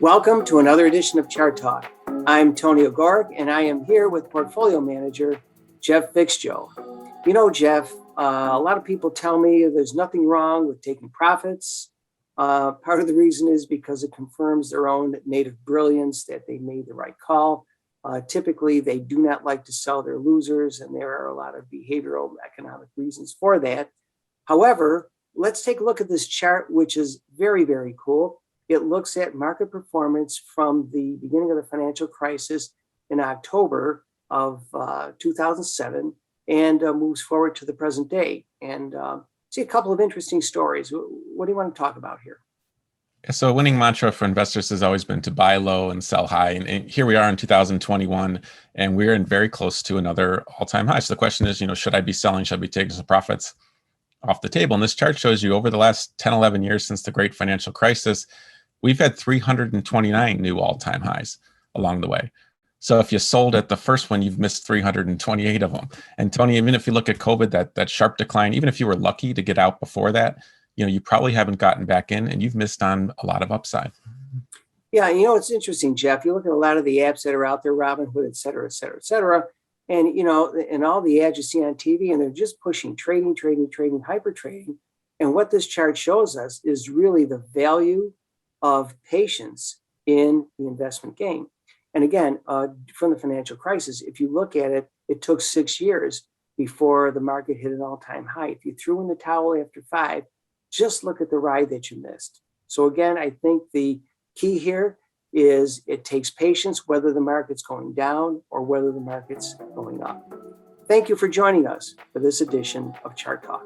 Welcome to another edition of Chart Talk. I'm Tony Ogorek, and I am here with Portfolio Manager Jeff Viksjo. You know, Jeff, a lot of people tell me there's nothing wrong with taking profits. Part of the reason is because it confirms their own native brilliance that they made the right call. Typically, they do not like to sell their losers, and there are a lot of behavioral economic reasons for that. However, let's take a look at this chart, which is very, very cool. It looks at market performance from the beginning of the financial crisis in October of 2007 and moves forward to the present day. And see a couple of interesting stories. What do you want to talk about here? So a winning mantra for investors has always been to buy low and sell high. And here we are in 2021, and we're in very close to another all-time high. So the question is, should I be selling? Should I be taking some profits off the table? And this chart shows you over the last 10, 11 years since the great financial crisis, we've had 329 new all-time highs along the way. So if you sold at the first one, you've missed 328 of them. And Tony, even if you look at COVID, that sharp decline, even if you were lucky to get out before that, you probably haven't gotten back in, and you've missed on a lot of upside. Yeah, it's interesting, Jeff. You look at a lot of the apps that are out there, Robinhood, et cetera, et cetera, et cetera. And, and all the ads you see on TV, and they're just pushing trading, hyper trading. And what this chart shows us is really the value of patience in the investment game. And again, from the financial crisis, if you look at it, it took 6 years before the market hit an all-time high. If you threw in the towel after 5, just look at the ride that you missed. So again, I think the key here is it takes patience, whether the market's going down or whether the market's going up. Thank you for joining us for this edition of Chart Talk.